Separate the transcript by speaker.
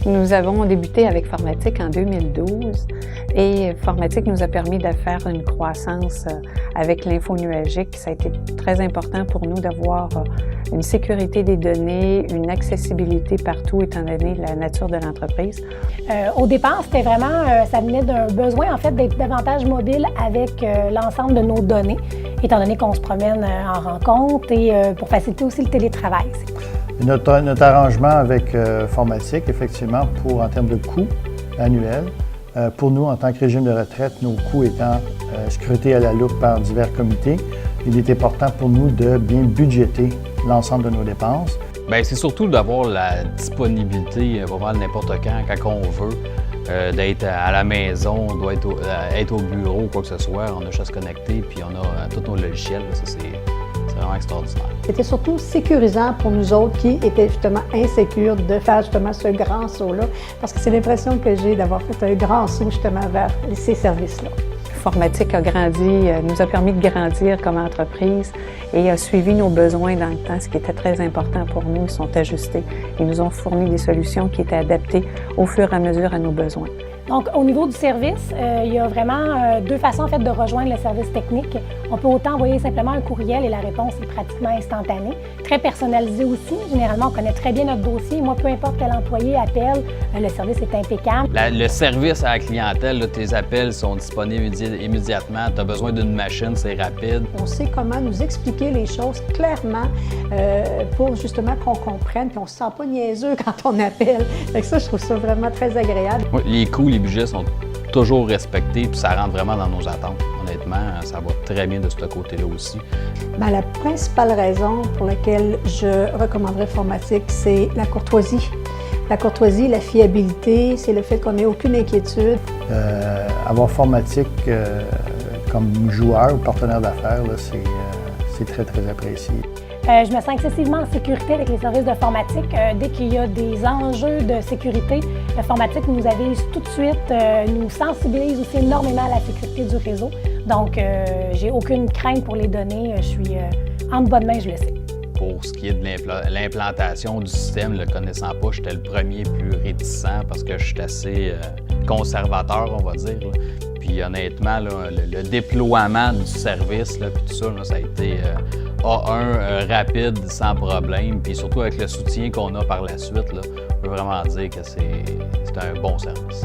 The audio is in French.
Speaker 1: Nous avons débuté avec Formatique en 2012 et Formatique nous a permis de faire une croissance avec l'info nuagique. Ça a été très important pour nous d'avoir une sécurité des données, une accessibilité partout étant donné la nature de l'entreprise.
Speaker 2: Au départ, c'était vraiment, ça venait d'un besoin en fait d'être davantage mobile avec l'ensemble de nos données, étant donné qu'on se promène en rencontre et pour faciliter aussi le télétravail.
Speaker 3: Notre arrangement avec Formatique, effectivement, en termes de coûts annuels, pour nous, en tant que régime de retraite, nos coûts étant scrutés à la loupe par divers comités, il est important pour nous de bien budgéter l'ensemble de nos dépenses.
Speaker 4: Bien, c'est surtout d'avoir la disponibilité pas mal n'importe quand on veut, d'être à la maison, on doit être au bureau ou quoi que ce soit, on a juste à se connecter, puis on a tous nos logiciels, ça c'est vraiment extraordinaire.
Speaker 5: C'était surtout sécurisant pour nous autres qui étaient justement insécures de faire justement ce grand saut-là, parce que c'est l'impression que j'ai d'avoir fait un grand saut justement vers ces services-là.
Speaker 1: Formatique a grandi, nous a permis de grandir comme entreprise et a suivi nos besoins dans le temps, ce qui était très important pour nous. Ils sont ajustés. Ils nous ont fourni des solutions qui étaient adaptées au fur et à mesure à nos besoins.
Speaker 2: Donc, au niveau du service, il y a vraiment deux façons en fait, de rejoindre le service technique. On peut autant envoyer simplement un courriel et la réponse est pratiquement instantanée. Très personnalisé aussi. Généralement, on connaît très bien notre dossier. Moi, peu importe quel employé appelle, le service est impeccable.
Speaker 4: Le service à la clientèle, là, tes appels sont disponibles immédiatement. Tu as besoin d'une machine, c'est rapide.
Speaker 5: On sait comment nous expliquer les choses clairement pour justement qu'on comprenne et on ne se sent pas niaiseux quand on appelle. Donc ça, je trouve ça vraiment très agréable.
Speaker 4: Oui, les coûts, les budgets sont toujours respectés puis ça rentre vraiment dans nos attentes. Honnêtement, ça va très bien de ce côté-là aussi.
Speaker 5: Bien, la principale raison pour laquelle je recommanderais Formatique, c'est la courtoisie. La courtoisie, la fiabilité, c'est le fait qu'on n'ait aucune inquiétude.
Speaker 3: Avoir Formatique comme joueur ou partenaire d'affaires, c'est très, très apprécié.
Speaker 2: Je me sens excessivement en sécurité avec les services de Formatique. Dès qu'il y a des enjeux de sécurité, Formatique nous avise tout de suite, nous sensibilise aussi énormément à la sécurité du réseau. Donc, j'ai aucune crainte pour les données. Je suis en bonne main, je le sais.
Speaker 4: Pour ce qui est de l'implantation du système, le connaissant pas, j'étais le premier plus réticent parce que je suis assez conservateur, on va dire. Là. Puis honnêtement, là, le déploiement du service, là, puis tout ça, là, ça a été A1 rapide, sans problème. Puis surtout avec le soutien qu'on a par la suite, là, on peut vraiment dire que c'est un bon service.